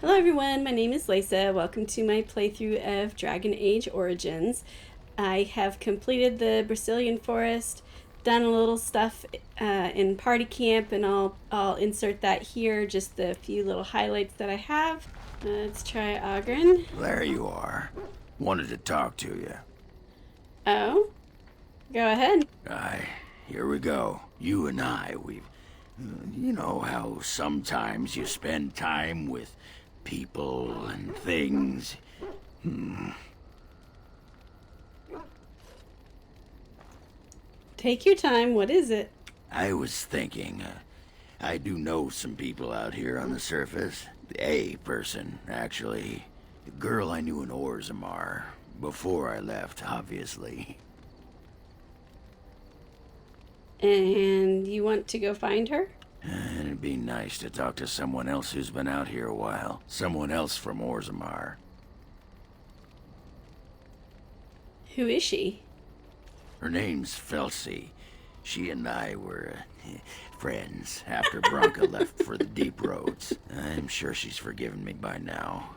Hello everyone, my name is Leysa. Welcome to my playthrough of Dragon Age Origins. I have completed the Brecilian Forest, done a little stuff in party camp, and I'll insert that here, just the few little highlights that I have. Let's try Ogren. There you are. Wanted to talk to you. Oh? Go ahead. Here we go. You and I, you know how sometimes you spend time with people and things. Take your time, what is it? I was thinking, I do know some people out here on the surface. A person, actually. The girl I knew in Orzammar. Before I left, obviously. And you want to go find her? It'd be nice to talk to someone else who's been out here a while. Someone else from Orzammar. Who is she? Her name's Felsi. She and I were friends after Bronca left for the deep roads. I'm sure she's forgiven me by now.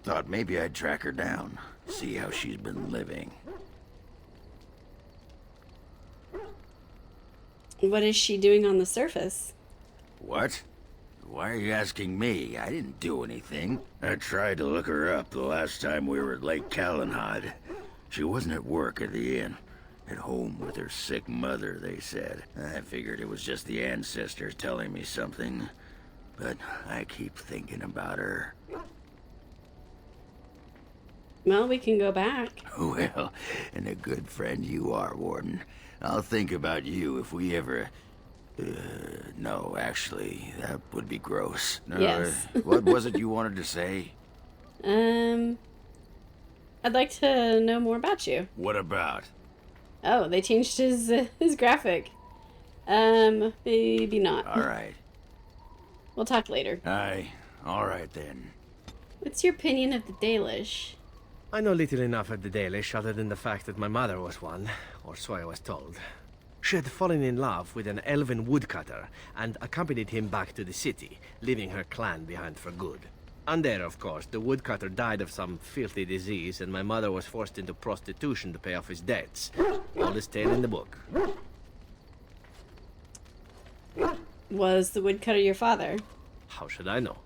Thought maybe I'd track her down, see how she's been living. What is she doing on the surface? What? Why are you asking me? I didn't do anything. I tried to look her up the last time we were at Lake Calenhad. She wasn't at work at the inn. At home with her sick mother, they said. I figured it was just the ancestors telling me something. But I keep thinking about her. Well, we can go back. Well, and a good friend you are, Warden. I'll think about you if we ever... no, actually, that would be gross. Yes. What was it you wanted to say? I'd like to know more about you. What about? Oh, they changed his graphic. Maybe not. All right. We'll talk later. All right then. What's your opinion of the Dalish? I know little enough of the Dalish other than the fact that my mother was one, or so I was told. She had fallen in love with an elven woodcutter and accompanied him back to the city, leaving her clan behind for good. And there, of course, the woodcutter died of some filthy disease and my mother was forced into prostitution to pay off his debts. Oldest tale in the book. Was the woodcutter your father? How should I know?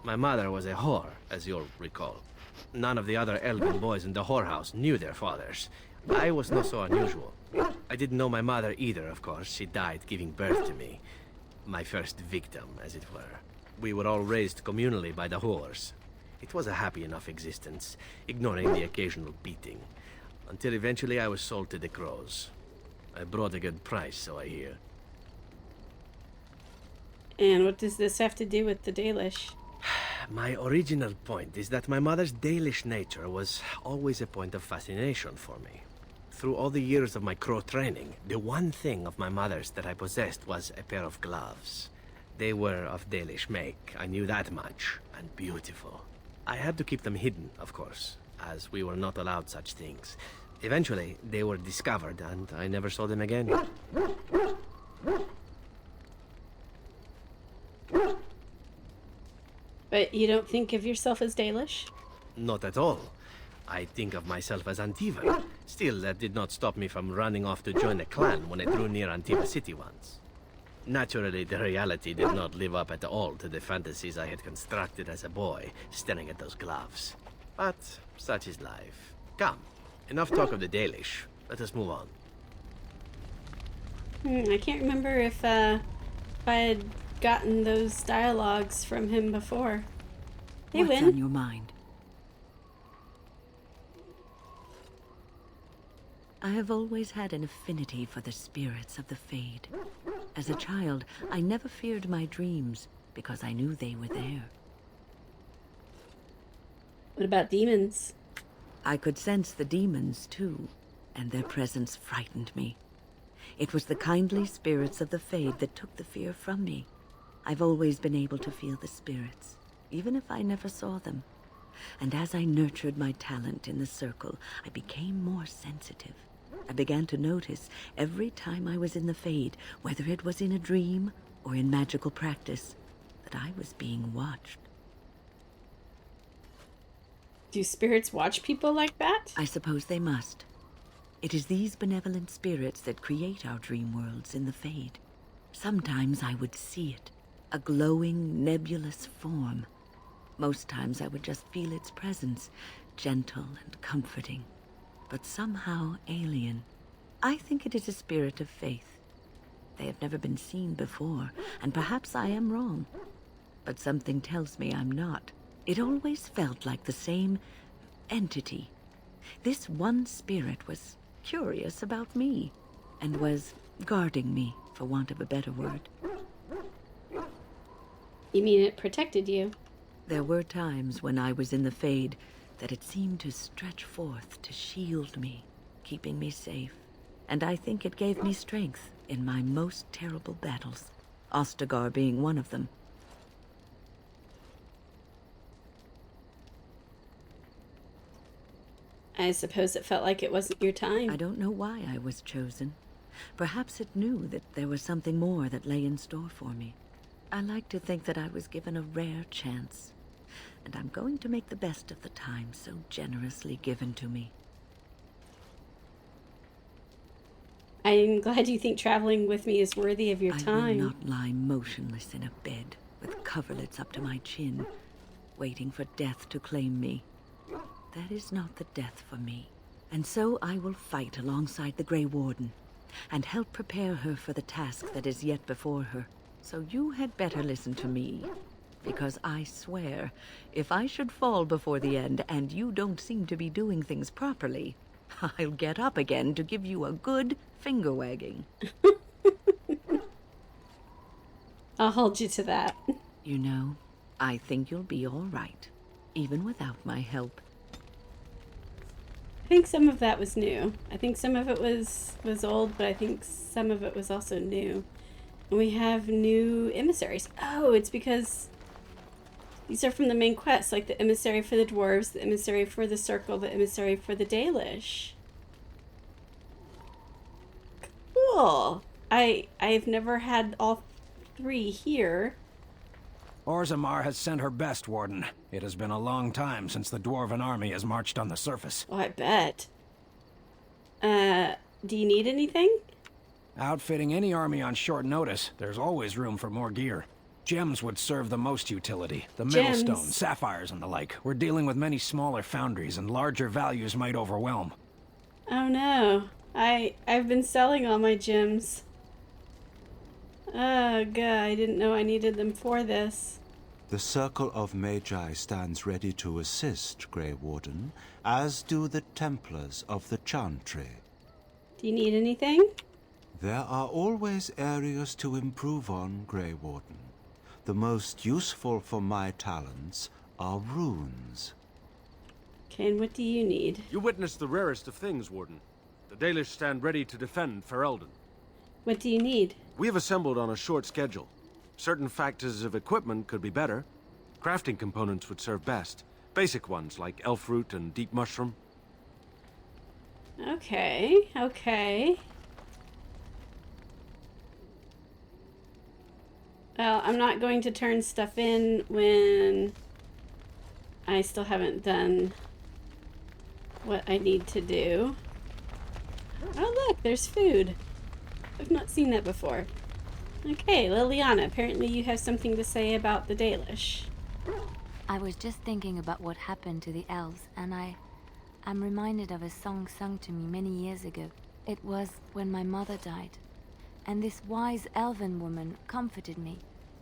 My mother was a whore, as you'll recall. None of the other elven boys in the whorehouse knew their fathers. I was not so unusual. I didn't know my mother either, of course. She died giving birth to me. My first victim, as it were. We were all raised communally by the whores. It was a happy enough existence, ignoring the occasional beating. Until eventually I was sold to the crows. I brought a good price, so I hear. And what does this have to do with the Dalish? My original point is that my mother's Dalish nature was always a point of fascination for me. Through all the years of my crow training, the one thing of my mother's that I possessed was a pair of gloves. They were of Dalish make, I knew that much, and beautiful. I had to keep them hidden, of course, as we were not allowed such things. Eventually, they were discovered, and I never saw them again. But you don't think of yourself as Dalish? Not at all. I think of myself as Antiva. Still, that did not stop me from running off to join a clan when I drew near Antiva City once. Naturally, the reality did not live up at all to the fantasies I had constructed as a boy, staring at those gloves. But such is life. Come, enough talk of the Dalish. Let us move on. I can't remember if I had gotten those dialogues from him before. Hey, What's Win. on your mind? I have always had an affinity for the spirits of the Fade. As a child, I never feared my dreams because I knew they were there. What about demons? I could sense the demons, too, and their presence frightened me. It was the kindly spirits of the Fade that took the fear from me. I've always been able to feel the spirits, even if I never saw them. And as I nurtured my talent in the circle, I became more sensitive. I began to notice every time I was in the Fade, whether it was in a dream or in magical practice, that I was being watched. Do spirits watch people like that? I suppose they must. It is these benevolent spirits that create our dream worlds in the Fade. Sometimes I would see it, a glowing, nebulous form. Most times I would just feel its presence, gentle and comforting, but somehow alien. I think it is a spirit of faith. They have never been seen before, and perhaps I am wrong. But something tells me I'm not. It always felt like the same entity. This one spirit was curious about me, and was guarding me, for want of a better word. You mean it protected you? There were times when I was in the Fade that it seemed to stretch forth to shield me, keeping me safe. And I think it gave me strength in my most terrible battles, Ostagar being one of them. I suppose it felt like it wasn't your time. I don't know why I was chosen. Perhaps it knew that there was something more that lay in store for me. I like to think that I was given a rare chance, and I'm going to make the best of the time so generously given to me. I'm glad you think traveling with me is worthy of your time. I will not lie motionless in a bed with coverlets up to my chin, waiting for death to claim me. That is not the death for me. And so I will fight alongside the Grey Warden, and help prepare her for the task that is yet before her. So you had better listen to me, because I swear, if I should fall before the end and you don't seem to be doing things properly, I'll get up again to give you a good finger wagging. I'll hold you to that. You know, I think you'll be all right, even without my help. I think some of that was new. I think some of it was old, but I think some of it was also new. And we have new emissaries. Oh, it's because these are from the main quest, like the emissary for the dwarves, the emissary for the circle, the emissary for the Dalish. Cool. I've never had all three here. Orzammar has sent her best, Warden. It has been a long time since the Dwarven army has marched on the surface. Oh, I bet. Do you need anything? Outfitting any army on short notice, there's always room for more gear. Gems would serve the most utility. The millstones, sapphires, and the like. We're dealing with many smaller foundries, and larger values might overwhelm. Oh no. I've been selling all my gems. Oh god, I didn't know I needed them for this. The Circle of Magi stands ready to assist, Grey Warden, as do the Templars of the Chantry. Do you need anything? There are always areas to improve on, Grey Warden. The most useful for my talents are runes. Okay, and what do you need? You witnessed the rarest of things, Warden. The Dalish stand ready to defend Ferelden. What do you need? We have assembled on a short schedule. Certain factors of equipment could be better. Crafting components would serve best. Basic ones like elf root and deep mushroom. Okay, okay. Well, I'm not going to turn stuff in when I still haven't done what I need to do. Oh look, there's food. I've not seen that before. Okay, Liliana, apparently you have something to say about the Dalish. I was just thinking about what happened to the elves, and I'm reminded of a song sung to me many years ago. It was when my mother died, and this wise elven woman comforted me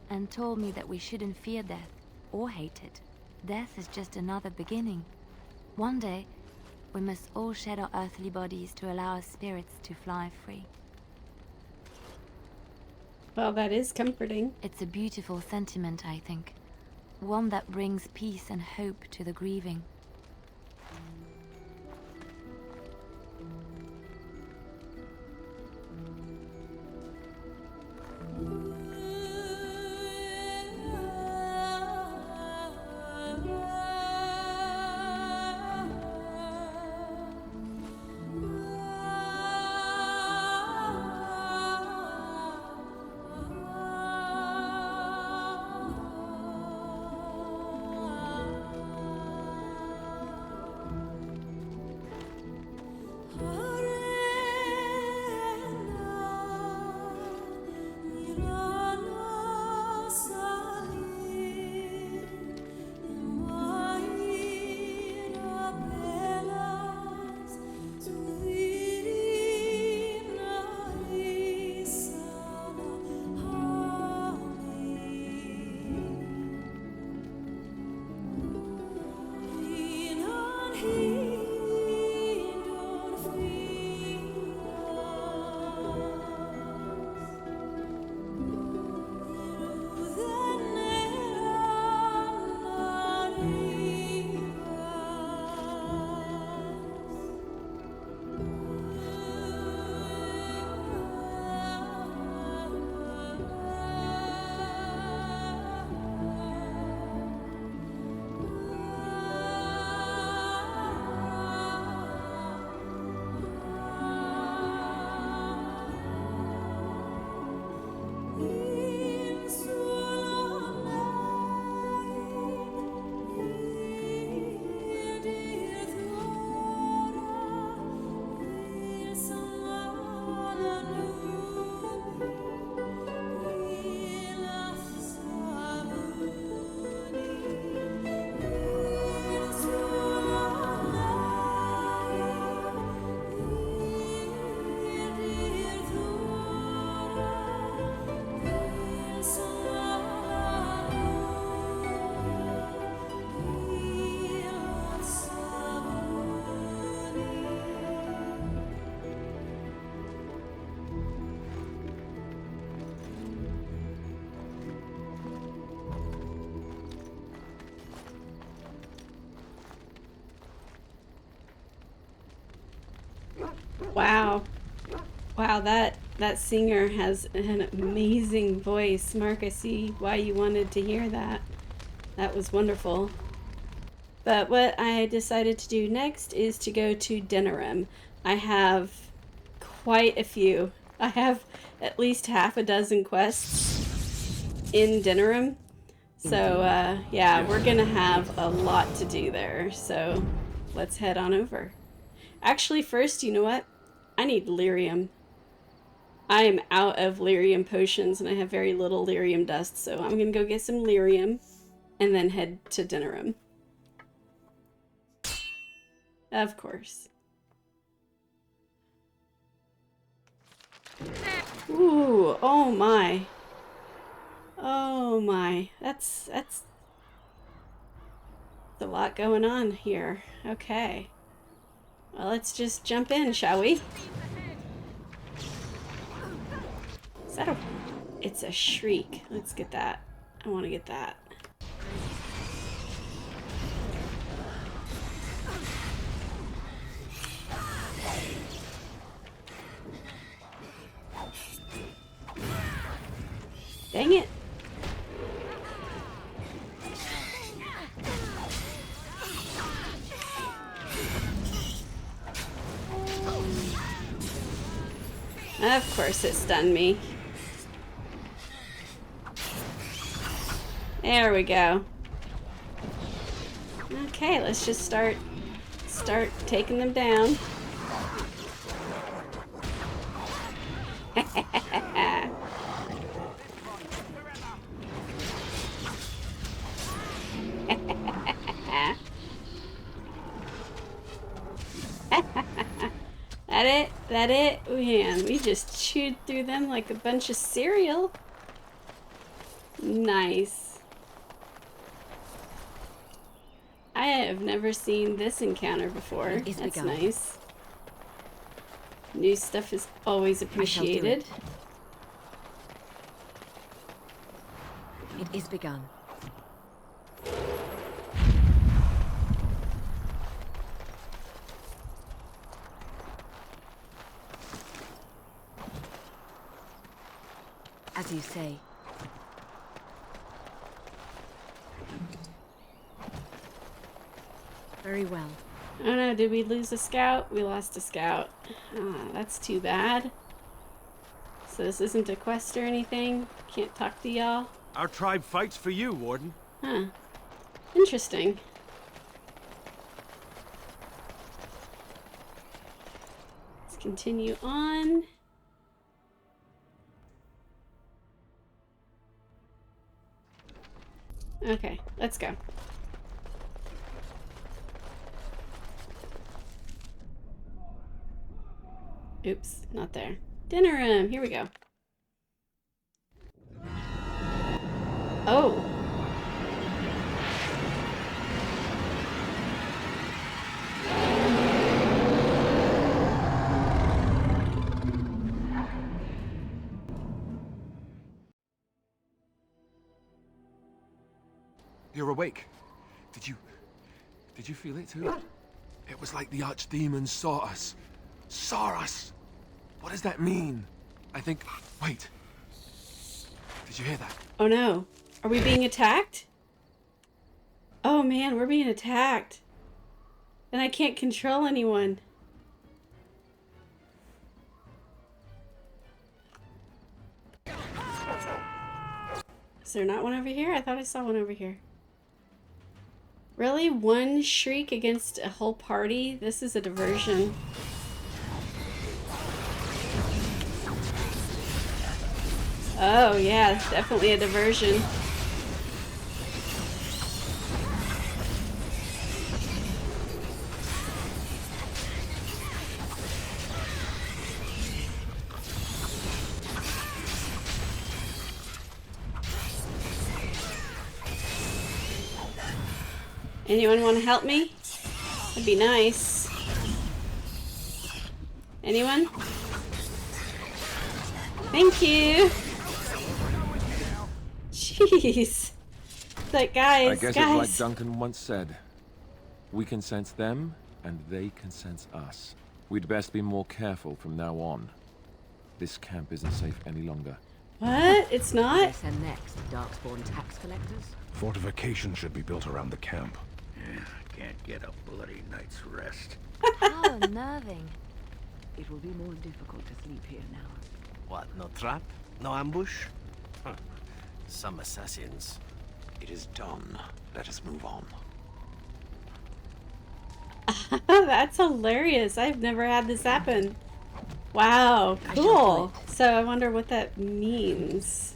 and told me that we shouldn't fear death or hate it. Death is just another beginning. One day, we must all shed our earthly bodies to allow our spirits to fly free. Well, that is comforting. It's a beautiful sentiment, I think. One that brings peace and hope to the grieving. Wow, that singer has an amazing voice. Mark, I see why you wanted to hear that. That was wonderful. But what I decided to do next is to go to Denerim. I have quite a few. I have at least half a dozen quests in Denerim. So, yeah, we're gonna have a lot to do there. So, let's head on over. Actually, first, you know what? I need lyrium. I am out of lyrium potions, and I have very little lyrium dust, so I'm gonna go get some lyrium, and then head to Denerim. Of course. Ooh, oh my. Oh my. That's a lot going on here. Okay. Well, let's just jump in, shall we? Is that a... It's a shriek. Let's get that. I want to get that. Dang it. Of course it stunned me. There we go. Okay, let's just start taking them down. That it? Man, we just chewed through them like a bunch of cereal. Nice. I have never seen this encounter before. That's nice. New stuff is always appreciated. It is begun. As you say. Very well. Oh no, did we lose a scout? We lost a scout. Ah, that's too bad. So this isn't a quest or anything? Can't talk to y'all? Our tribe fights for you, Warden. Huh. Interesting. Let's continue on. Okay, let's go. Oops, not there. Denerim, here we go. Oh. You're awake. Did you feel it too? It was like the archdemons saw us. Saw us! What does that mean? I think... Wait. Did you hear that? Oh no. Are we being attacked? Oh man, we're being attacked. And I can't control anyone. Is there not one over here? I thought I saw one over here. Really? One shriek against a whole party? This is a diversion. Oh yeah, definitely a diversion. Anyone want to help me? That'd be nice. Anyone? Thank you. Jeez. Like, guys, I guess it's like Duncan once said. We can sense them, and they can sense us. We'd best be more careful from now on. This camp isn't safe any longer. What? It's not? Yes, and next, Darkspawn tax collectors. Fortification should be built around the camp. Yeah, can't get a bloody night's rest. How unnerving. It will be more difficult to sleep here now. What, no trap? No ambush? Huh. Some assassins. It is done. Let us move on. That's hilarious. I've never had this happen. Wow, cool. So I wonder what that means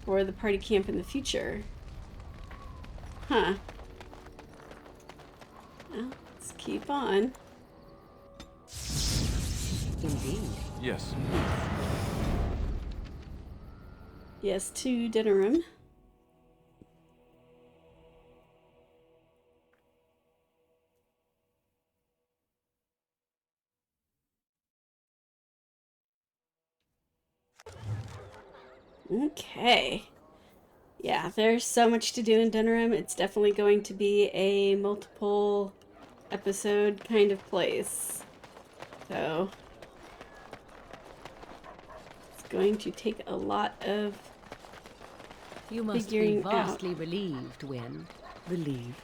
for the party camp in the future. Huh. Well, let's keep on. Indeed. Yes. Yes, to Denerim. Okay. Yeah, there's so much to do in Denerim. It's definitely going to be a multiple episode kind of place. So it's going to take a lot of You must be figuring out. vastly relieved, Wynne. Relieved?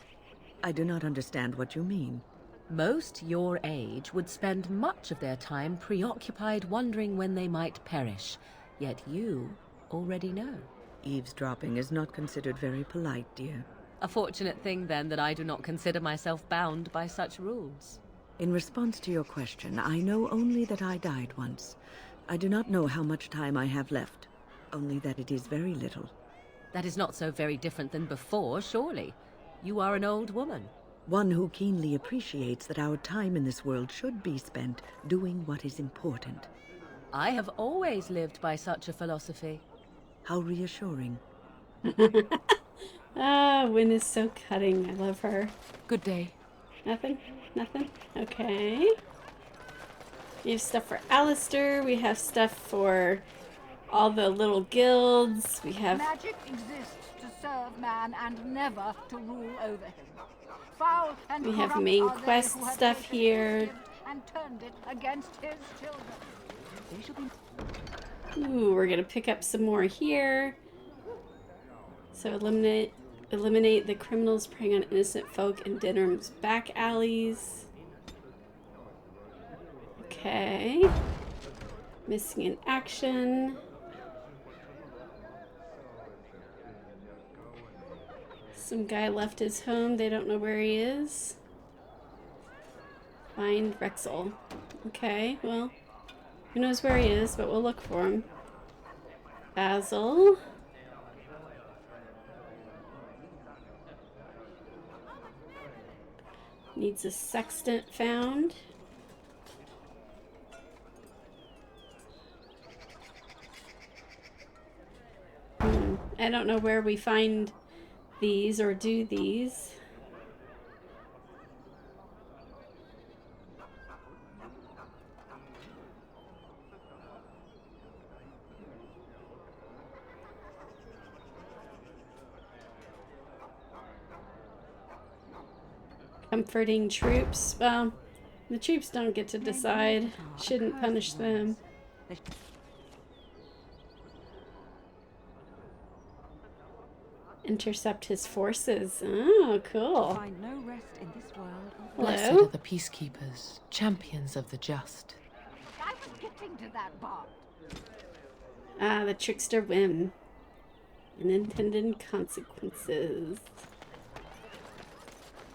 I do not understand what you mean. Most your age would spend much of their time preoccupied wondering when they might perish. Yet you already know. Eavesdropping is not considered very polite, dear. A fortunate thing, then, that I do not consider myself bound by such rules. In response to your question, I know only that I died once. I do not know how much time I have left, only that it is very little. That is not so very different than before, surely. You are an old woman. One who keenly appreciates that our time in this world should be spent doing what is important. I have always lived by such a philosophy. How reassuring. Ah, Wynn is so cutting. I love her. Good day. Nothing? Nothing? Okay. We have stuff for Alistair. We have stuff for all the little guilds. We have... Magic exists to serve man and never to rule over him. Foul and We have corrupt main are they quest who have stuff taken here. his gift and turned it against his children. They shall be... Ooh, we're gonna pick up some more here. So eliminate the criminals preying on innocent folk in Denerim's back alleys. Okay. Missing in action. Some guy left his home. They don't know where he is. Find Rexel. Okay, well, who knows where he is, but we'll look for him. Basil. Needs a sextant found. I don't know where we find these or do these. Comforting troops. Well, the troops don't get to decide. Shouldn't punish them. Intercept his forces. Oh, cool. Find no rest in this world. Blessed Hello? are the peacekeepers, champions of the just. I was getting to that part. Ah, the trickster whim. Unintended consequences.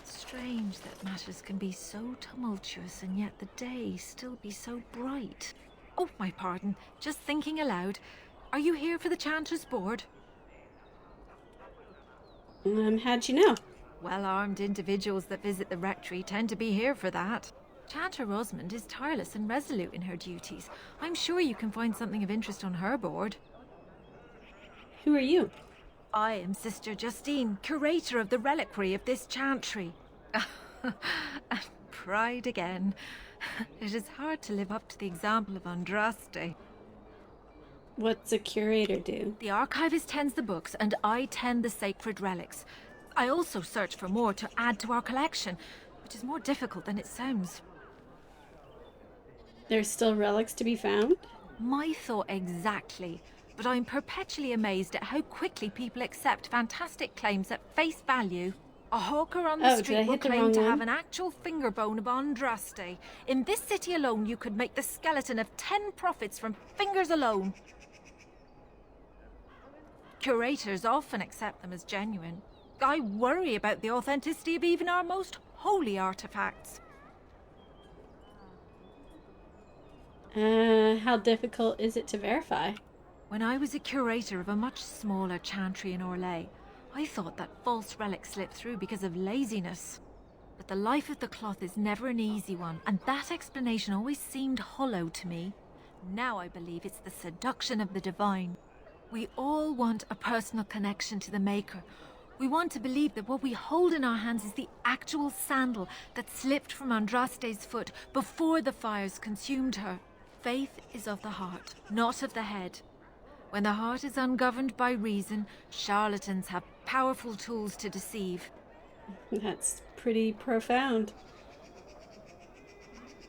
Strange that matters can be so tumultuous and yet the day still be so bright. Oh, my pardon. Just thinking aloud. Are you here for the Chanter's Board? How'd you know? Well-armed individuals that visit the rectory tend to be here for that. Chanter Rosamond is tireless and resolute in her duties. I'm sure you can find something of interest on her board. Who are you? I am Sister Justine, curator of the reliquary of this chantry. And pride again. It is hard to live up to the example of Andraste. What's a curator do? The archivist tends the books, and I tend the sacred relics. I also search for more to add to our collection, which is more difficult than it sounds. There's still relics to be found? My thought exactly. But I'm perpetually amazed at how quickly people accept fantastic claims at face value. A hawker on the street will claim to have an actual finger bone of Andraste. In this city alone, you could make the skeleton of 10 prophets from fingers alone. Curators often accept them as genuine. I worry about the authenticity of even our most holy artifacts. How difficult is it to verify? When I was a curator of a much smaller chantry in Orlais, I thought that false relics slipped through because of laziness. But the life of the cloth is never an easy one, and that explanation always seemed hollow to me. Now I believe it's the seduction of the divine. We all want a personal connection to the Maker. We want to believe that what we hold in our hands is the actual sandal that slipped from Andraste's foot before the fires consumed her. Faith is of the heart, not of the head. When the heart is ungoverned by reason, charlatans have powerful tools to deceive. That's pretty profound.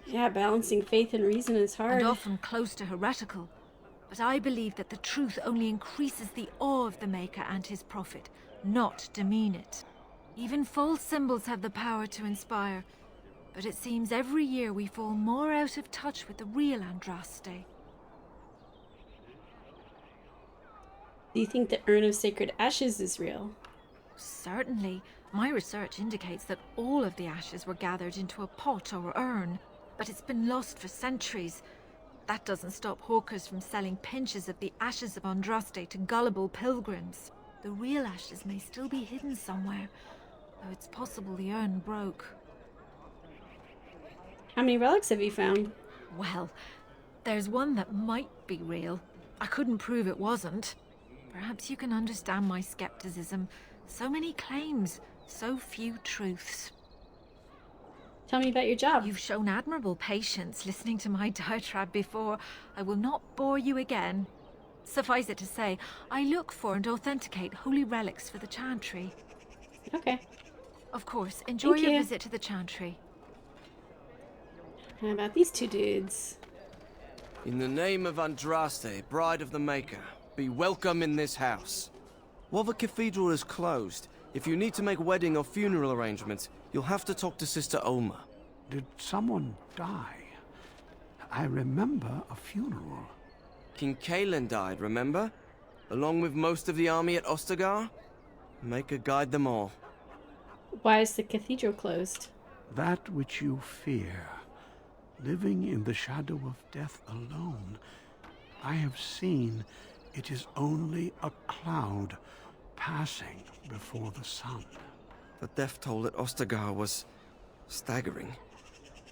Yeah, balancing faith and reason is hard. And often close to heretical. But I believe that the truth only increases the awe of the Maker and his prophet, not demean it. Even false symbols have the power to inspire. But it seems every year we fall more out of touch with the real Andraste. Do you think the Urn of Sacred Ashes is real? Certainly. My research indicates that all of the ashes were gathered into a pot or urn, but it's been lost for centuries. That doesn't stop hawkers from selling pinches of the ashes of Andraste to gullible pilgrims. The real ashes may still be hidden somewhere, though it's possible the urn broke. How many relics have you found? Well, there's one that might be real. I couldn't prove it wasn't. Perhaps you can understand my skepticism. So many claims, so few truths. Tell me about your job. You've shown admirable patience listening to my diatribe before. I will not bore you again. Suffice it to say, I look for and authenticate holy relics for the chantry. Okay. Of course, enjoy your visit to the chantry. How about these two dudes? In the name of Andraste, Bride of the Maker, be welcome in this house. While the cathedral is closed, if you need to make wedding or funeral arrangements, you'll have to talk to Sister Oma. Did someone die? I remember a funeral. King Kaelin died, remember? Along with most of the army at Ostagar? Maker guide them all. Why is the cathedral closed? That which you fear, living in the shadow of death alone, I have seen it is only a cloud passing before the sun. The death toll at Ostagar was staggering.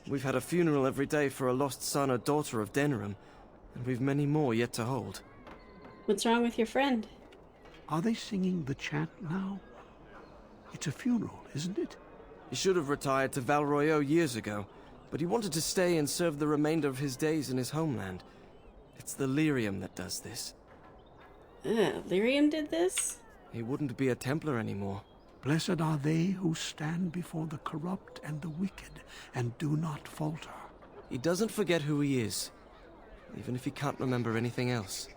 We've had a funeral every day for a lost son or daughter of Denerim, and we've many more yet to hold. What's wrong with your friend? Are they singing the chant now? It's a funeral, isn't it? He should have retired to Val Royeaux years ago, but he wanted to stay and serve the remainder of his days in his homeland. It's the Lyrium that does this. Lyrium did this? He wouldn't be a Templar anymore. Blessed are they who stand before the corrupt and the wicked and do not falter. He doesn't forget who he is, even if he can't remember anything else.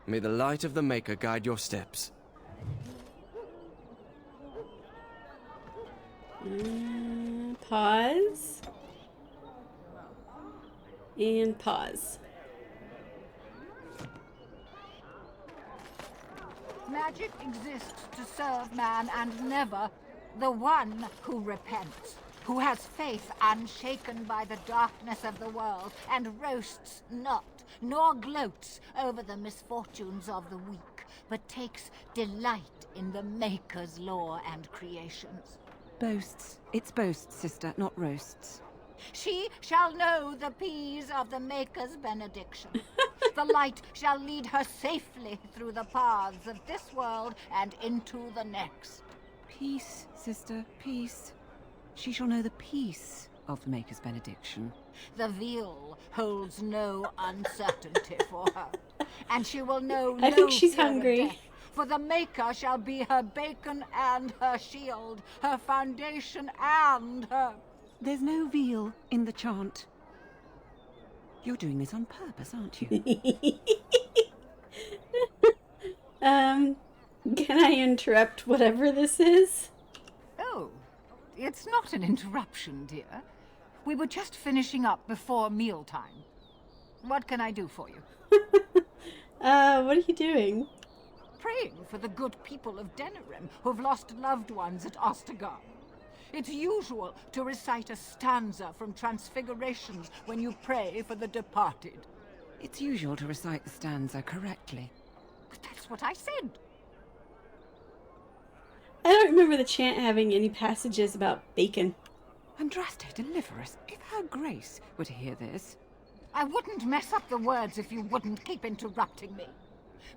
May the light of the Maker guide your steps. Pause. And pause. Magic exists to serve man and never the one who repents, who has faith unshaken by the darkness of the world, and roasts not, nor gloats over the misfortunes of the weak, but takes delight in the Maker's lore and creations. Boasts. It's boasts, sister, not roasts. She shall know the peace of the Maker's benediction. The light shall lead her safely through the paths of this world and into the next. Peace, sister, peace. She shall know the peace of the Maker's benediction. The veil holds no uncertainty for her, and she will know I think she's hungry. Death, for the Maker shall be her bacon and her shield, her foundation and her... There's no veal in the chant. You're doing this on purpose, aren't you? Can I interrupt whatever this is? Oh, it's not an interruption, dear. We were just finishing up before mealtime. What can I do for you? What are you doing? Praying for the good people of Denerim who've lost loved ones at Ostagar. It's usual to recite a stanza from Transfigurations when you pray for the departed. It's usual to recite the stanza correctly. But that's what I said. I don't remember the chant having any passages about bacon. Andraste, deliver us. If her grace were to hear this... I wouldn't mess up the words if you wouldn't keep interrupting me.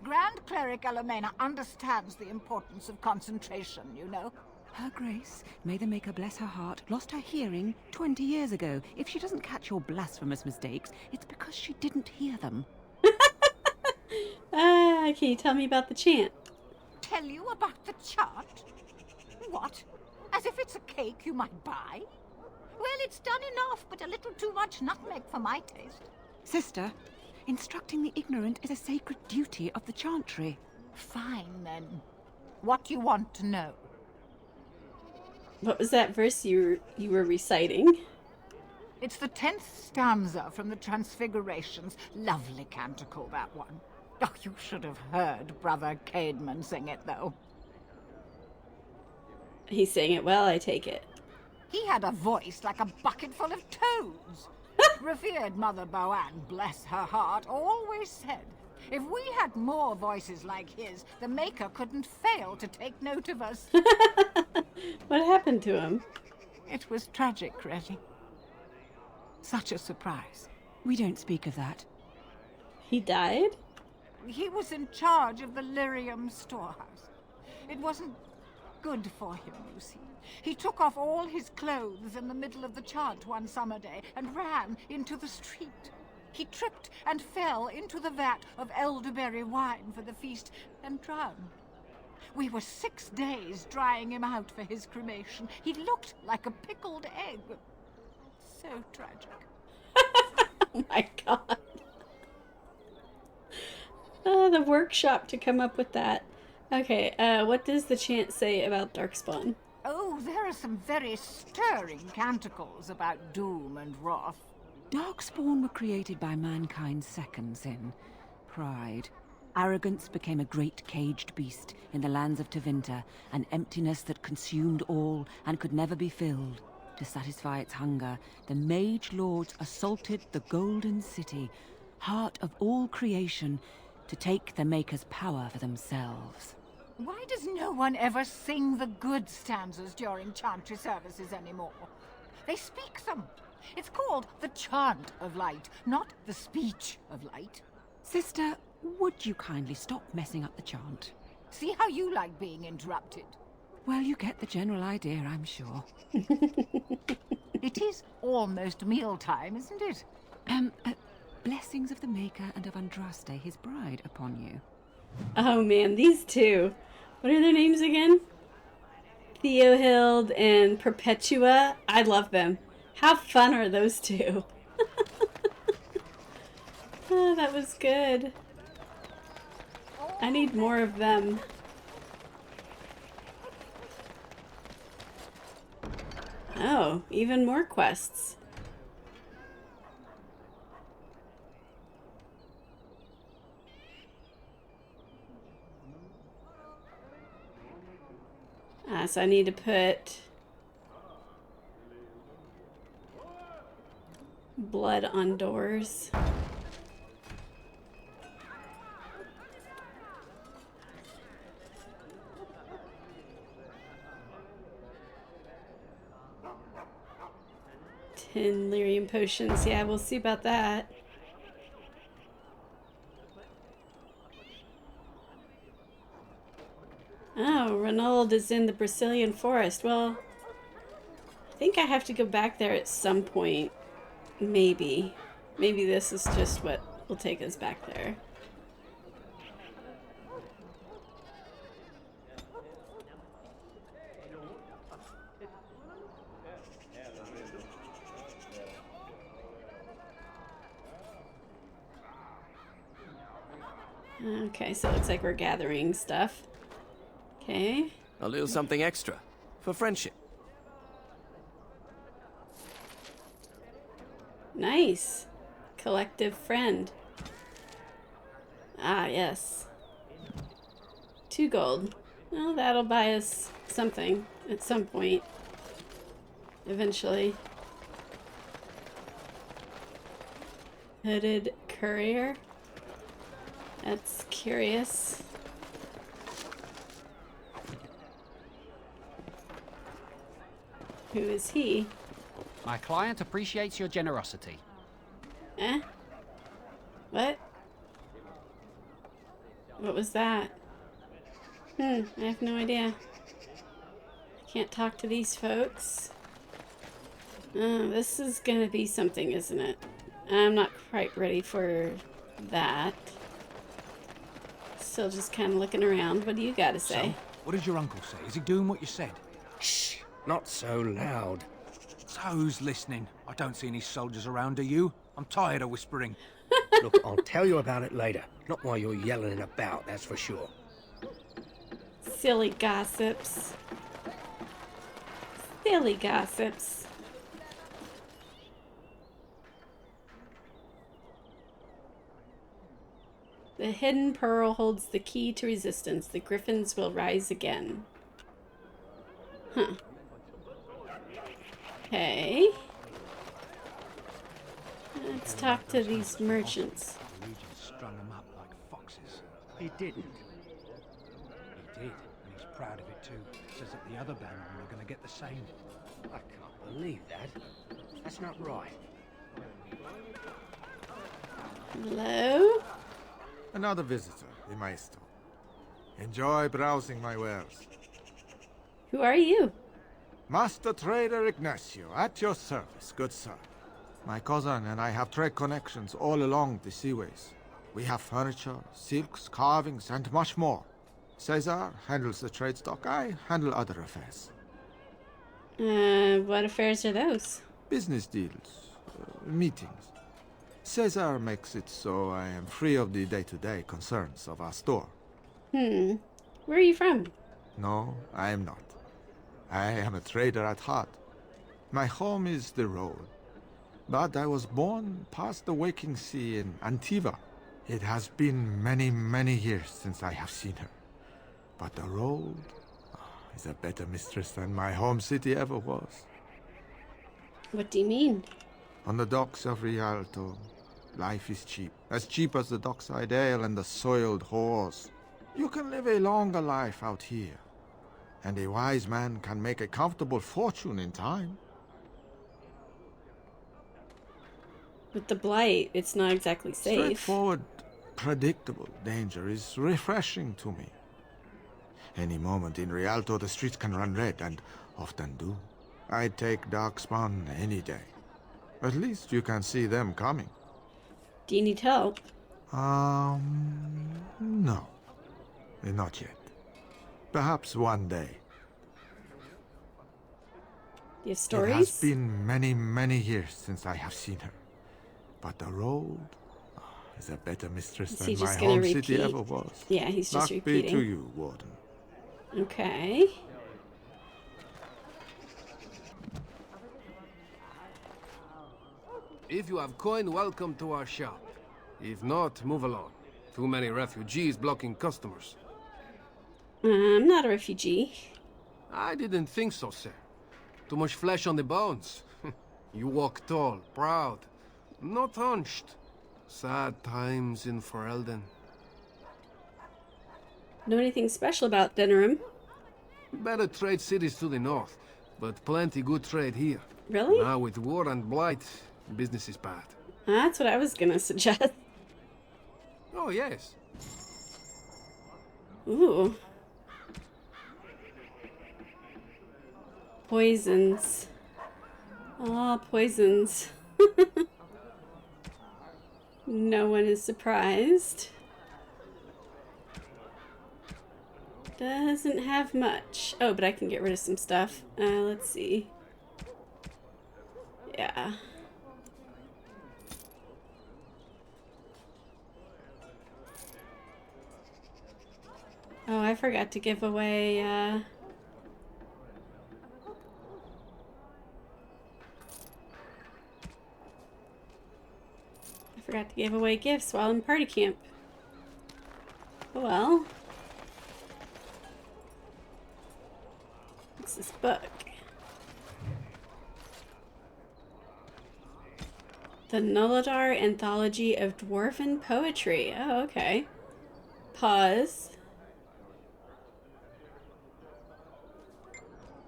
Grand Cleric Elomena understands the importance of concentration, you know. Her grace, may the Maker bless her heart, lost her hearing 20 years ago. If she doesn't catch your blasphemous mistakes, it's because she didn't hear them. Can you tell me about the chant? Tell you about the chart? What? As if it's a cake you might buy? Well, it's done enough, but a little too much nutmeg for my taste. Sister, instructing the ignorant is a sacred duty of the chantry. Fine, then. What do you want to know? What was that verse you were reciting? It's the 10th stanza from the Transfigurations. Lovely canticle, that one. Oh, you should have heard Brother Caedmon sing it, though. He sang it well, I take it. He had a voice like a bucket full of toads. Revered Mother Boanne, bless her heart, always said, if we had more voices like his, the Maker couldn't fail to take note of us. What happened to him? It was tragic, really. Such a surprise. We don't speak of that. He died? He was in charge of the lyrium storehouse. It wasn't good for him, you see. He took off all his clothes in the middle of the chant one summer day and ran into the street. He tripped and fell into the vat of elderberry wine for the feast and drowned. We were 6 days drying him out for his cremation. He looked like a pickled egg. So tragic. Oh my god. The workshop to come up with that. Okay, what does the chant say about Darkspawn? Oh, there are some very stirring canticles about doom and wrath. Darkspawn were created by mankind's second sin, pride. Arrogance became a great caged beast in the lands of Tevinter, an emptiness that consumed all and could never be filled. To satisfy its hunger, the mage lords assaulted the Golden City, heart of all creation, to take the Maker's power for themselves. Why does no one ever sing the good stanzas during chantry services anymore? They speak them. It's called the chant of light, not the speech of light. Sister, would you kindly stop messing up the chant? See how you like being interrupted. Well, you get the general idea, I'm sure. It is almost mealtime, isn't it? Blessings of the Maker and of Andraste, his bride, upon you. Oh man, these two. What are their names again? Theohild and Perpetua. I love them. How fun are those two? Oh, that was good. I need more of them. Oh, even more quests. So I need to put blood on doors. Ten lyrium potions. Yeah, we'll see about that. Oh, Renauld is in the Brecilian Forest. Well, I think I have to go back there at some point. Maybe. Maybe this is just what will take us back there. Okay, so it looks like we're gathering stuff. Okay. A little something extra. For friendship. Nice. Collective friend. Ah, yes. 2 gold. Well, that'll buy us something at some point. Eventually. Hooded courier. That's curious. Who is he? My client appreciates your generosity. Eh? What? What was that? I have no idea. I can't talk to these folks. Oh, this is gonna be something, isn't it? I'm not quite ready for that. Still just kind of looking around. What do you got to say? So, what does your uncle say? Is he doing what you said? Shh! Not so loud. So who's listening? I don't see any soldiers around, do you? I'm tired of whispering. Look, I'll tell you about it later. Not while you're yelling about, that's for sure. Silly gossips. Silly gossips. The hidden pearl holds the key to resistance. The griffins will rise again. Huh. Okay. Let's talk to these merchants. The Regent strung them up like foxes. He didn't. He did, and he's proud of it too. Says that the other bandmen are going to get the same. I can't believe that. That's not right. Hello? Another visitor in my store. Enjoy browsing my wares. Who are you? Master Trader Ignacio, at your service, good sir. My cousin and I have trade connections all along the seaways. We have furniture, silks, carvings, and much more. Cesar handles the trade stock. I handle other affairs. What affairs are those? Business deals, meetings. Cesar makes it so I am free of the day-to-day concerns of our store. Where are you from? No, I am not. I am a trader at heart. My home is the road. But I was born past the waking sea in Antiva. It has been many, many years since I have seen her. But the road is a better mistress than my home city ever was. What do you mean? On the docks of Rialto, life is cheap. As cheap as the dockside ale and the soiled whores. You can live a longer life out here. And a wise man can make a comfortable fortune in time. With the Blight, it's not exactly safe. Straightforward, predictable danger is refreshing to me. Any moment in Rialto, the streets can run red, and often do. I'd take Darkspawn any day. At least you can see them coming. Do you need help? No. Not yet. Perhaps one day. Do you have stories? It has been many, many years since I have seen her. But the road is a better mistress than my home city ever was. Yeah, he's just repeating. Luck be to you, Warden. Okay. If you have coin, welcome to our shop. If not, move along. Too many refugees blocking customers. I'm not a refugee. I didn't think so, sir. Too much flesh on the bones. You walk tall, proud, not hunched. Sad times in Ferelden. Know anything special about Denerim? Better trade cities to the north, but plenty good trade here. Really? Now with war and blight, business is bad. That's what I was gonna suggest. Oh, yes. Ooh. Poisons. Ah, poisons. No one is surprised. Doesn't have much. Oh, but I can get rid of some stuff. Let's see. Yeah. Oh, I forgot to give away, I forgot to give away gifts while in party camp. Oh well. What's this book? The Noladar Anthology of Dwarven Poetry. Oh, okay. Pause.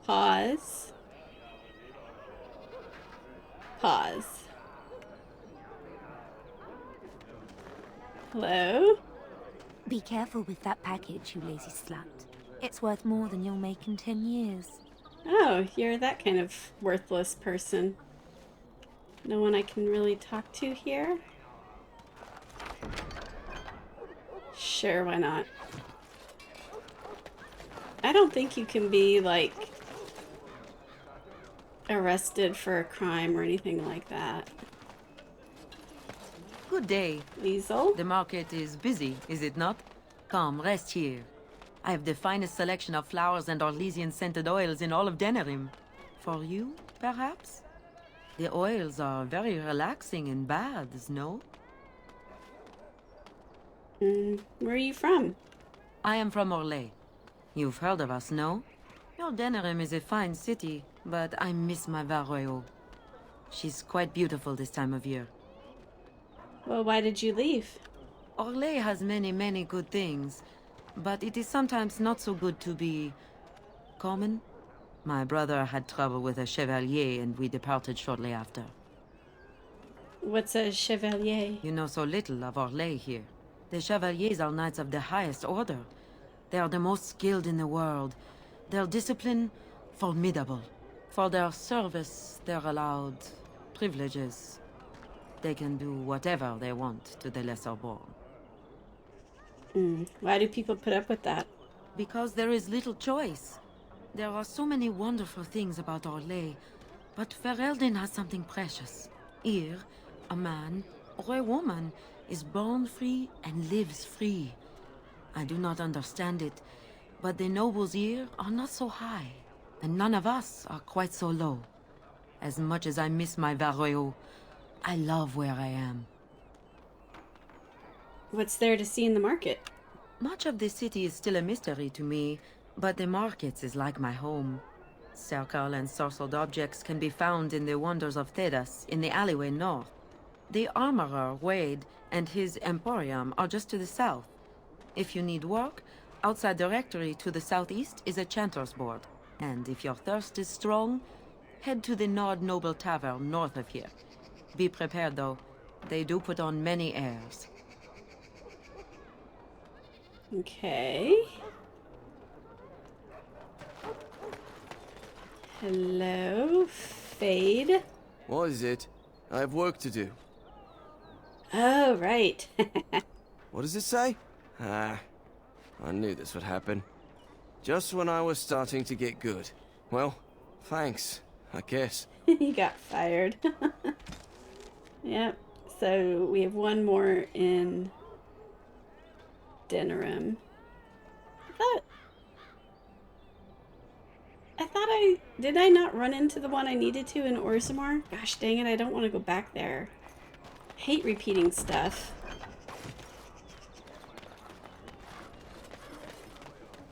Pause. Pause. Hello? Be careful with that package, you lazy slut. It's worth more than you'll make in 10 years. Oh, you're that kind of worthless person. No one I can really talk to here? Sure, why not? I don't think you can be, like, arrested for a crime or anything like that. Good day. Liesel? The market is busy, is it not? Come, rest here. I have the finest selection of flowers and Orlesian-scented oils in all of Denerim. For you, perhaps? The oils are very relaxing in baths, no? Where are you from? I am from Orlais. You've heard of us, no? Your Denerim is a fine city, but I miss my Varroyo. She's quite beautiful this time of year. Well, why did you leave? Orlais has many, many good things, but it is sometimes not so good to be common. My brother had trouble with a chevalier and we departed shortly after. What's a chevalier? You know so little of Orlais here. The chevaliers are knights of the highest order. They are the most skilled in the world. Their discipline, formidable. For their service, they're allowed privileges. They can do whatever they want to the lesser born. Why do people put up with that? Because there is little choice. There are so many wonderful things about Orlais, but Ferelden has something precious. Here, a man or a woman is born free and lives free. I do not understand it, but the nobles here are not so high, and none of us are quite so low. As much as I miss my Varroyo, I love where I am. What's there to see in the market? Much of the city is still a mystery to me, but the markets is like my home. Circle and sorcered objects can be found in the wonders of Thedas, in the alleyway north. The armorer, Wade, and his emporium are just to the south. If you need work, outside the rectory to the southeast is a chanter's board. And if your thirst is strong, head to the Nord Noble Tavern north of here. Be prepared, though. They do put on many airs. Okay. Hello, Fade. What is it? I have work to do. Oh, right. What does it say? I knew this would happen. Just when I was starting to get good. Well, thanks, I guess. He got fired. Yep. So we have one more in Denerim. Did I not run into the one I needed to in Orzammar? Gosh dang it, I don't want to go back there. Hate repeating stuff.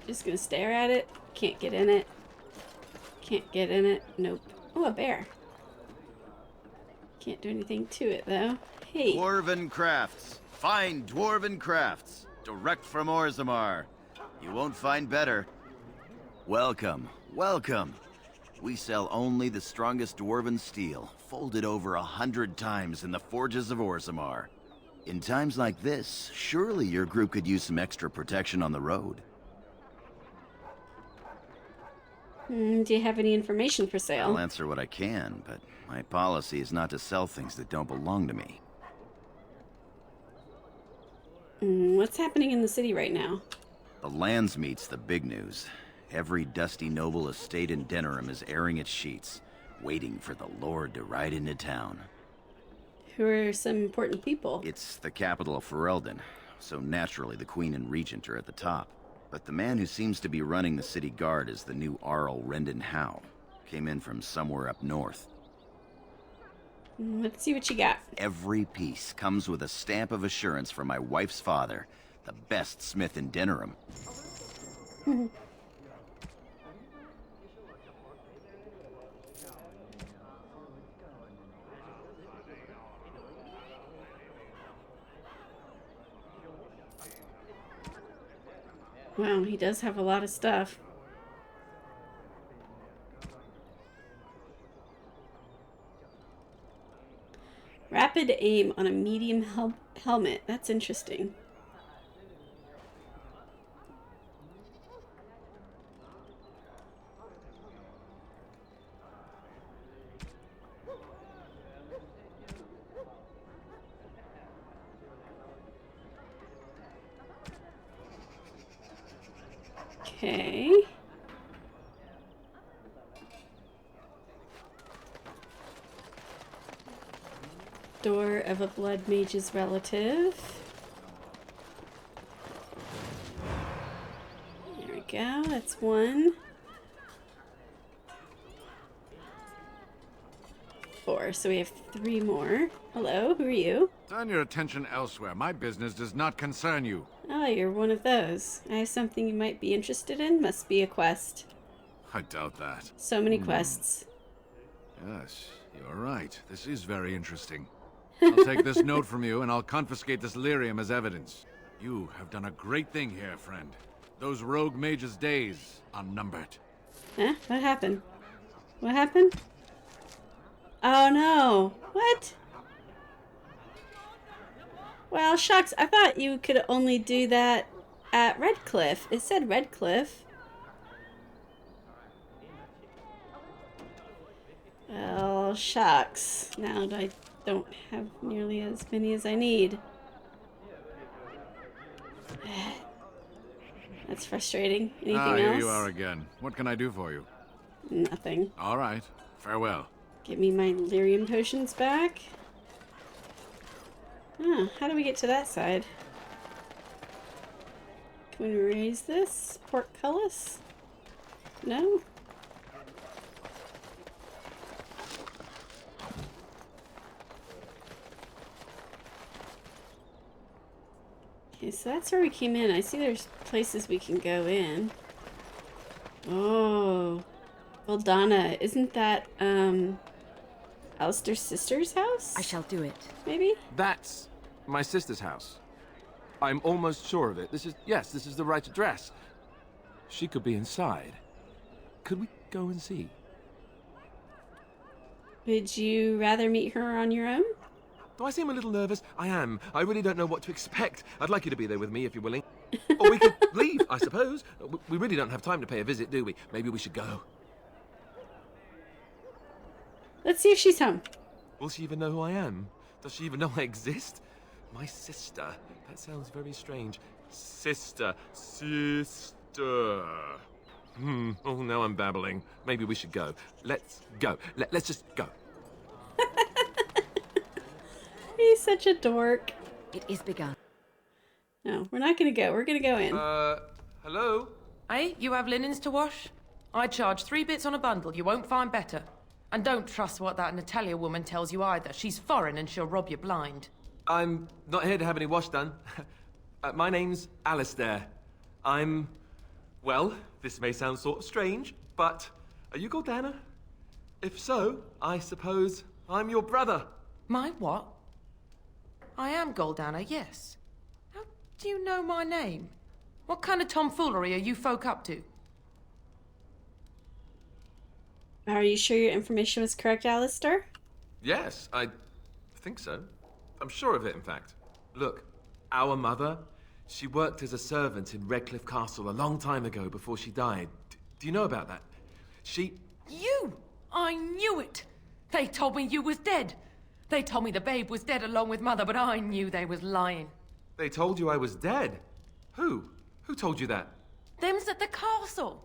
Just gonna stare at it. Can't get in it. Can't get in it. Nope. Oh, a bear. Can't do anything to it though. Hey. Dwarven crafts. Fine dwarven crafts. Direct from Orzammar. You won't find better. Welcome. Welcome. We sell only the strongest dwarven steel, folded over 100 times in the forges of Orzammar. In times like this, surely your group could use some extra protection on the road. Do you have any information for sale? I'll answer what I can, but my policy is not to sell things that don't belong to me. What's happening in the city right now? The lands meet's the big news. Every dusty noble estate in Denerim is airing its sheets, waiting for the Lord to ride into town. Who are some important people? It's the capital of Ferelden, so naturally the Queen and Regent are at the top. But the man who seems to be running the city guard is the new Arl Rendon Howe. Came in from somewhere up north. Let's see what you got. Every piece comes with a stamp of assurance from my wife's father, the best smith in Denerim. Wow, he does have a lot of stuff. Rapid aim on a medium helmet. That's interesting. Okay. Door of a blood mage's relative. There we go, that's one. 4, so we have 3 more. Hello, who are you? Turn your attention elsewhere. My business does not concern you. Oh, you're one of those. I have something you might be interested in. Must be a quest. I doubt that. So many quests. Yes, you're right. This is very interesting. I'll take this note from you, and I'll confiscate this lyrium as evidence. You have done a great thing here, friend. Those rogue mages' days are numbered. Huh? What happened? What happened? Oh no! What? Well, shucks, I thought you could only do that at Redcliffe. It said Redcliffe. Well, shucks. Now I don't have nearly as many as I need. That's frustrating. Anything else? Here you are again. What can I do for you? Nothing. All right. Farewell. Give me my lyrium potions back. Oh, how do we get to that side? Can we raise this? Portcullis? No? Okay, so that's where we came in. I see there's places we can go in. Oh. Well, Donna, isn't that, Alistair's sister's house? I shall do it. Maybe? That's my sister's house. I'm almost sure of it. This is the right address. She could be inside. Could we go and see? Would you rather meet her on your own? Do I seem a little nervous? I am. I really don't know what to expect. I'd like you to be there with me if you're willing. Or we could leave, I suppose. We really don't have time to pay a visit, do we? Maybe we should go. Let's see if she's home. Will she even know who I am? Does she even know I exist? My sister. That sounds very strange. Sister. Oh, now I'm babbling. Maybe we should go. Let's go. Let's just go. He's such a dork. It is begun. No, we're not gonna go. We're gonna go in. Hello? Hey, you have linens to wash? I charge 3 bits on a bundle. You won't find better. And don't trust what that Natalia woman tells you either. She's foreign and she'll rob you blind. I'm not here to have any wash done. My name's Alistair. Well, this may sound sort of strange, but are you Gordana? If so, I suppose I'm your brother. My what? I am Goldana, yes. How do you know my name? What kind of tomfoolery are you folk up to? Are you sure your information was correct, Alistair? Yes, I think so. I'm sure of it, in fact. Look, our mother, she worked as a servant in Redcliffe Castle a long time ago before she died. Do you know about that? You! I knew it! They told me you was dead. They told me the babe was dead along with mother, but I knew they was lying. They told you I was dead? Who? Who told you that? Them's at the castle.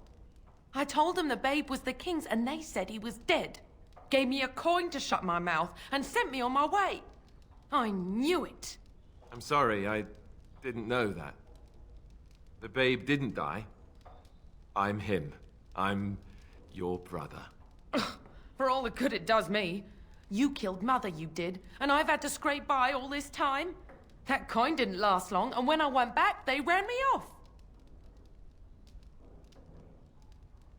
I told them the babe was the king's and they said he was dead. Gave me a coin to shut my mouth and sent me on my way. I knew it. I'm sorry, I didn't know that. The babe didn't die. I'm him. I'm your brother. For all the good it does me. You killed Mother, you did, and I've had to scrape by all this time. That coin didn't last long, and when I went back, they ran me off.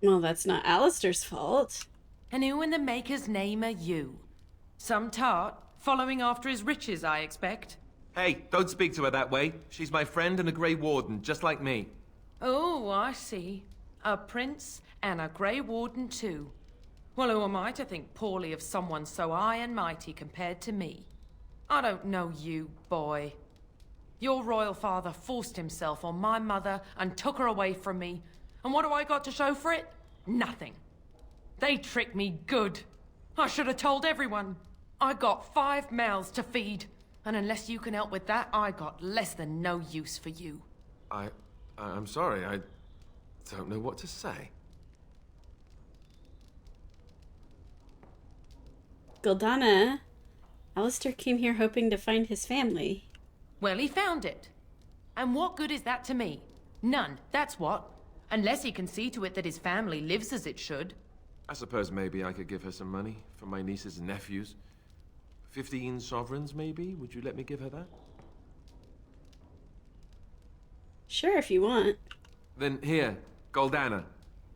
Well, that's not Alistair's fault. And who in the Maker's name are you? Some tart, following after his riches, I expect. Hey, don't speak to her that way. She's my friend and a Grey Warden, just like me. Oh, I see. A prince and a Grey Warden too. Well, who am I to think poorly of someone so high and mighty compared to me? I don't know you, boy. Your royal father forced himself on my mother and took her away from me. And what do I got to show for it? Nothing. They tricked me good. I should have told everyone. I got 5 mouths to feed. And unless you can help with that, I got less than no use for you. I'm sorry, I don't know what to say. Guldana, Alistair came here hoping to find his family. Well, he found it. And what good is that to me? None, that's what. Unless he can see to it that his family lives as it should. I suppose maybe I could give her some money for my nieces and nephews. 15 sovereigns, maybe? Would you let me give her that? Sure, if you want. Then here, Guldana,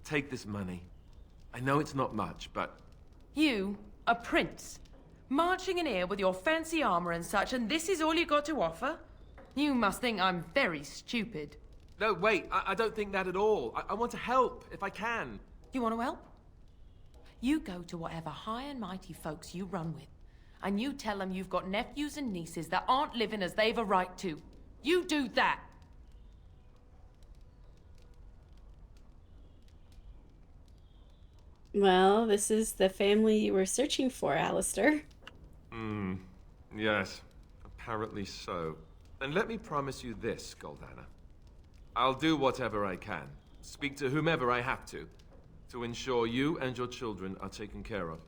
take this money. I know it's not much, but... You, a prince, marching in here with your fancy armor and such, and this is all you got to offer? You must think I'm very stupid. No, wait, I don't think that at all. I want to help, if I can. You want to help? You go to whatever high and mighty folks you run with, and you tell them you've got nephews and nieces that aren't living as they've a right to. You do that. Well, this is the family you were searching for, Alistair. Yes, apparently so. And let me promise you this, Guldana. I'll do whatever I can, speak to whomever I have to ensure you and your children are taken care of.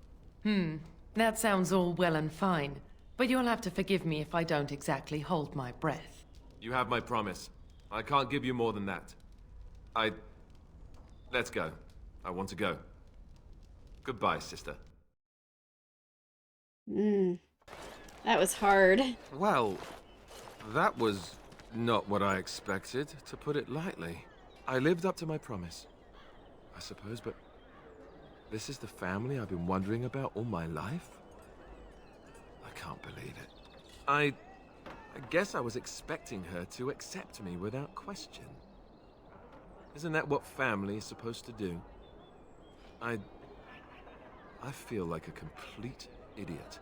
That sounds all well and fine, but you'll have to forgive me if I don't exactly hold my breath. You have my promise. I can't give you more than that. Let's go. I want to go. Goodbye, sister. That was hard. Well, that was not what I expected, to put it lightly. I lived up to my promise, I suppose, but this is the family I've been wondering about all my life? I can't believe it. I guess I was expecting her to accept me without question. Isn't that what family is supposed to do? I feel like a complete idiot.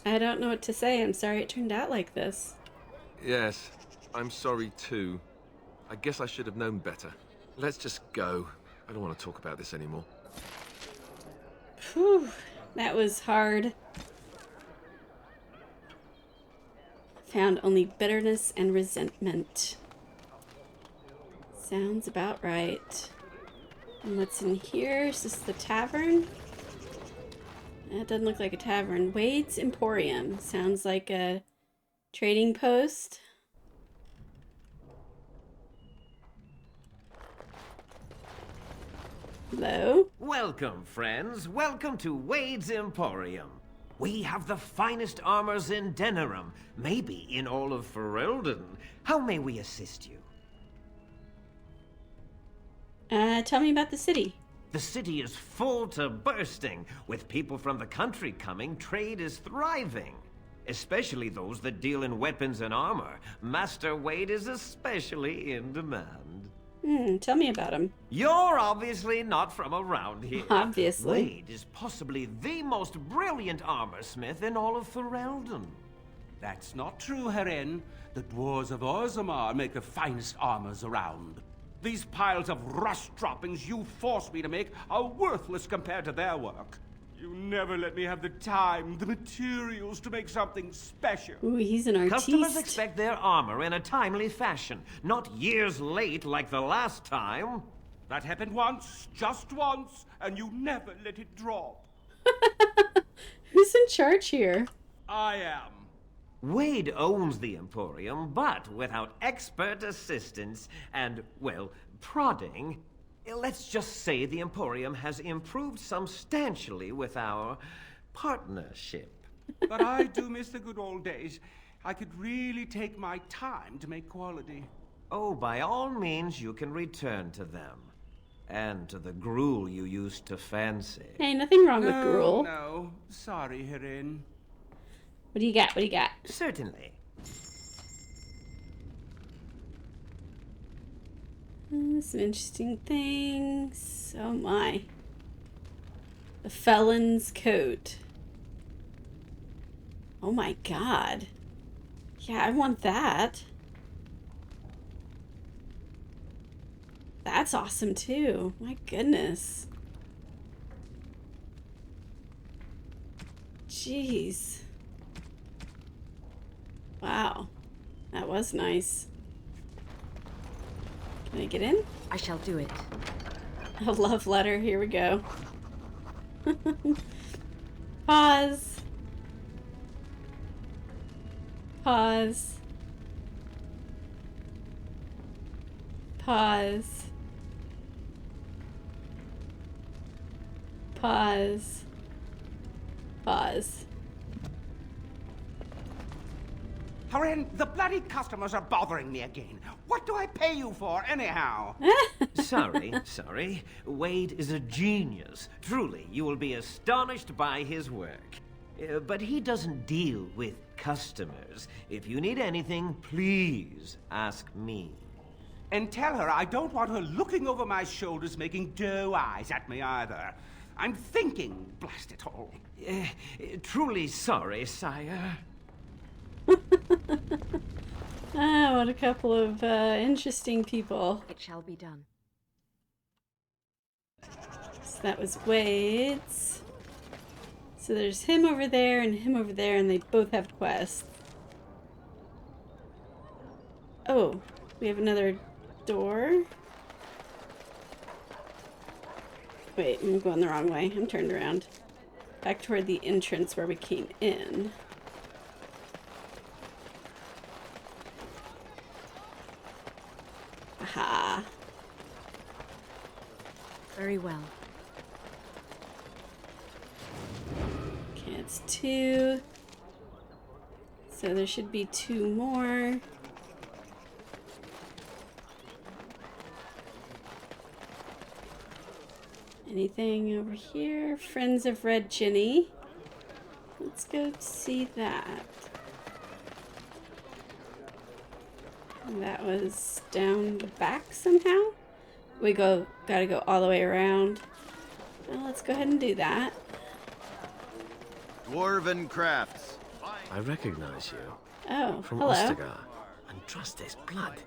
I don't know what to say. I'm sorry it turned out like this. Yes, I'm sorry too. I guess I should have known better. Let's just go. I don't want to talk about this anymore. Whew, that was hard. Found only bitterness and resentment. Sounds about right. And what's in here? Is this the tavern? That doesn't look like a tavern. Wade's Emporium. Sounds like a trading post. Hello? Welcome, friends. Welcome to Wade's Emporium. We have the finest armors in Denerim, maybe in all of Ferelden. How may we assist you? Tell me about the city. The city is full to bursting. With people from the country coming, trade is thriving. Especially those that deal in weapons and armor. Master Wade is especially in demand. Tell me about him. You're obviously not from around here. Obviously. Wade is possibly the most brilliant armorsmith in all of Ferelden. That's not true, Herin. The dwarves of Orzammar make the finest armors around. These piles of rust droppings you force me to make are worthless compared to their work. You never let me have the time, the materials to make something special. Ooh, he's an artiste. Customers expect their armor in a timely fashion, not years late like the last time. That happened once, just once, and you never let it drop. Who's Who's in charge here? I am. Wade owns the Emporium, but without expert assistance and, well, prodding, let's just say the Emporium has improved substantially with our partnership. But I do miss the good old days. I could really take my time to make quality. Oh, by all means, you can return to them. And to the gruel you used to fancy. Hey, nothing wrong with gruel. No, sorry, Herin. What do you got? What do you got? Certainly. Some interesting things. Oh my. The felon's coat. Oh my god. Yeah, I want that. That's awesome too. My goodness. Jeez. Wow. That was nice. Can I get in? I shall do it. A love letter. Here we go. Pause. Pause. Pause. Pause. Pause. Herin, the bloody customers are bothering me again. What do I pay you for, anyhow? Sorry. Wade is a genius. Truly, you will be astonished by his work. But he doesn't deal with customers. If you need anything, please ask me. And tell her I don't want her looking over my shoulders making doe eyes at me either. I'm thinking, blast it all. Truly sorry, sire. Ah, what a couple of interesting people. It shall be done. So that was Wade's. So there's him over there and him over there, and they both have quests. Oh, we have another door. Wait, I'm going the wrong way. I'm turned around. Back toward the entrance where we came in. Aha. Very well. Okay, it's 2. So there should be 2 more. Anything over here? Friends of Red Ginny. Let's go see that. That was down the back somehow. We gotta go all the way around. Well, let's go ahead and do that. Dwarven crafts. I recognize you. Oh, from hello. Ostagar. Andraste's blood.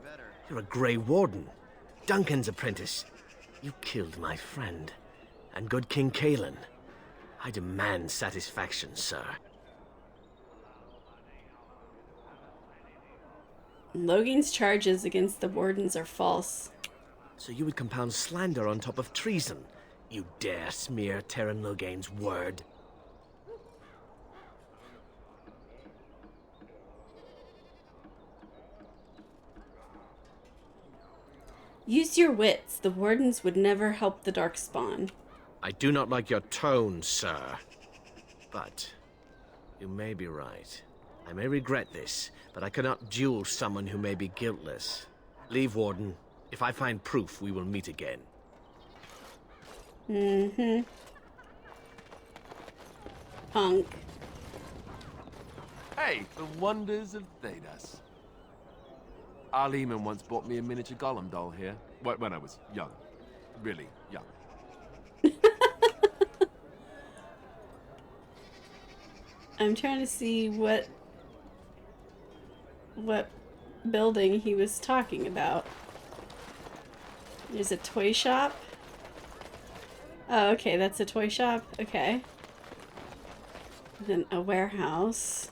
You're a Grey Warden. Duncan's apprentice. You killed my friend. And good King Kalen. I demand satisfaction, sir. Logan's charges against the Wardens are false. So you would compound slander on top of treason? You dare smear Terran Logain's word? Use your wits. The Wardens would never help the Darkspawn. I do not like your tone, sir. But you may be right. I may regret this, but I cannot duel someone who may be guiltless. Leave, Warden. If I find proof, we will meet again. Mm-hmm. Punk. Hey, the wonders of Thedas. Our Lehman once bought me a miniature Gollum doll here. When I was young. Really young. I'm trying to see what building he was talking about. There's a toy shop. Oh, okay, that's a toy shop. Okay. And then a warehouse.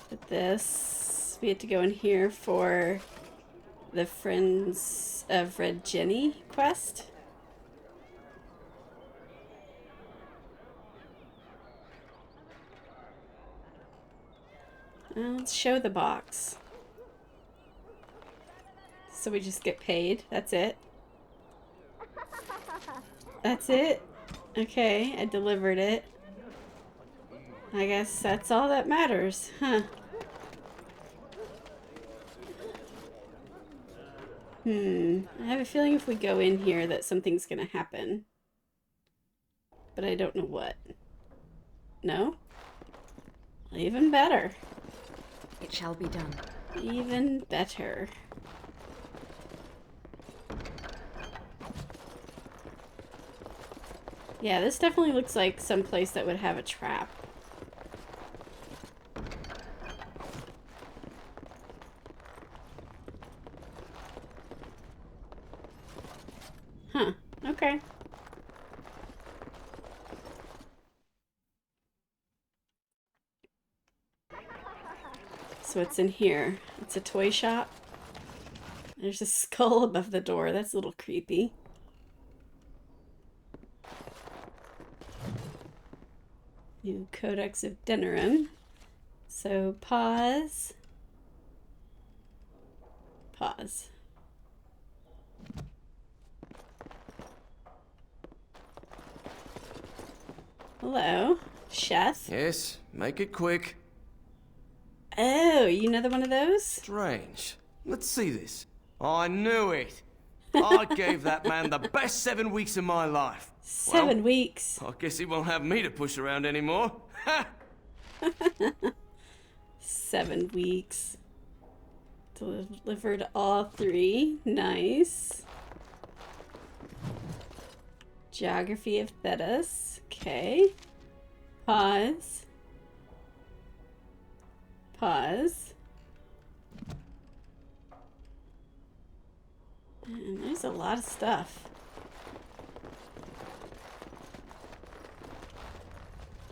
But this, we had to go in here for the Friends of Red Ginny quest. Let's show the box. So we just get paid. That's it. That's it? Okay, I delivered it. I guess that's all that matters, huh? I have a feeling if we go in here that something's gonna happen. But I don't know what. No? Well, even better. It shall be done. Even better. Yeah, this definitely looks like some place that would have a trap. Huh, okay. So what's in here? It's a toy shop. There's a skull above the door. That's a little creepy. New Codex of Denerim. So pause. Pause. Hello, chef. Yes, make it quick. Oh, you another one of those? Strange. Let's see this. I knew it. I gave that man the best 7 weeks of my life. 7 weeks. I guess he won't have me to push around anymore. 7 weeks. Delivered all 3. Nice. Geography of Thedas. Okay. Pause. Pause. And there's a lot of stuff.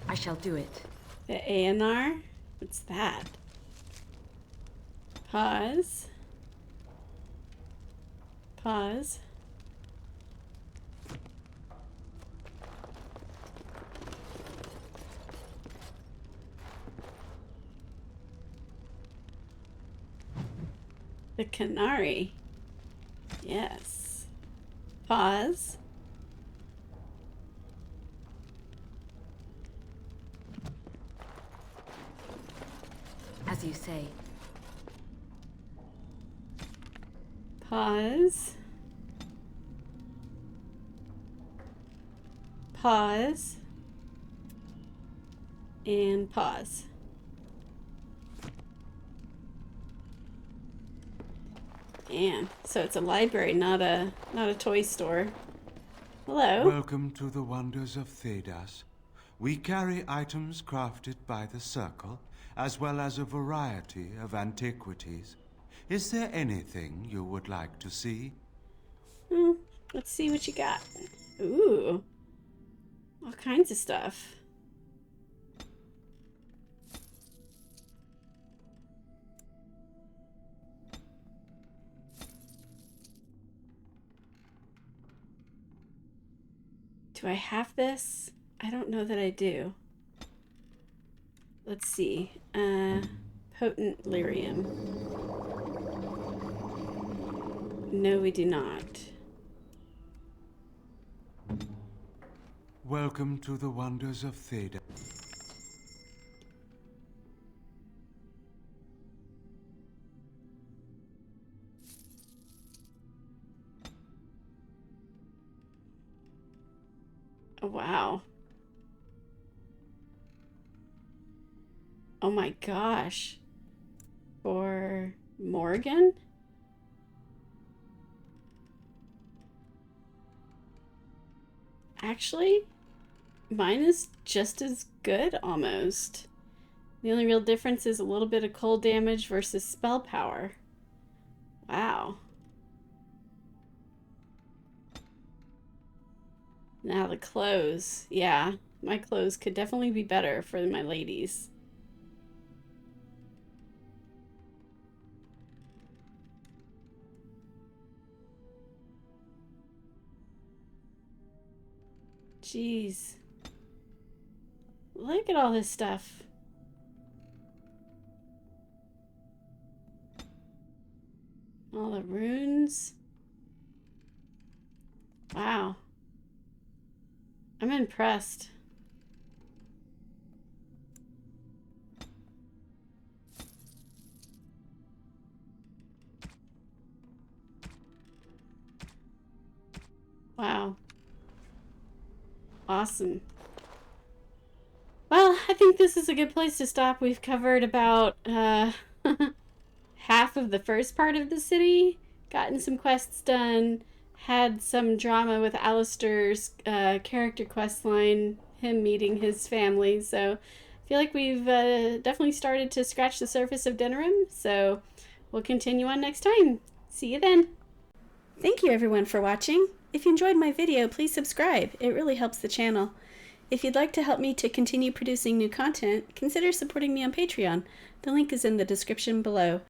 I shall do it. The ANR? What's that? Pause. Pause. The Canary. Yes. Pause. As you say. Pause. Pause. And pause. Man, so it's a library, not a toy store. Hello. Welcome to the wonders of Thedas. We carry items crafted by the Circle, as well as a variety of antiquities. Is there anything you would like to see? Let's see what you got. Ooh. All kinds of stuff. Do I have this? I don't know that I do. Let's see. Potent lyrium. No, we do not. Welcome to the wonders of Thedas. Oh, wow. Oh my gosh. For Morgan? Actually, mine is just as good almost. The only real difference is a little bit of cold damage versus spell power. Wow. Now the clothes. Yeah, my clothes could definitely be better for my ladies. Jeez. Look at all this stuff. All the runes. Wow. I'm impressed. Wow. Awesome. Well, I think this is a good place to stop. We've covered about half of the first part of the city, gotten some quests done, had some drama with Alistair's character quest line, him meeting his family. So I feel like we've definitely started to scratch the surface of Denerim. So we'll continue on next time. See you then. Thank you everyone for watching. If you enjoyed my video, please subscribe. It really helps the channel. If you'd like to help me to continue producing new content, consider supporting me on Patreon. The link is in the description below.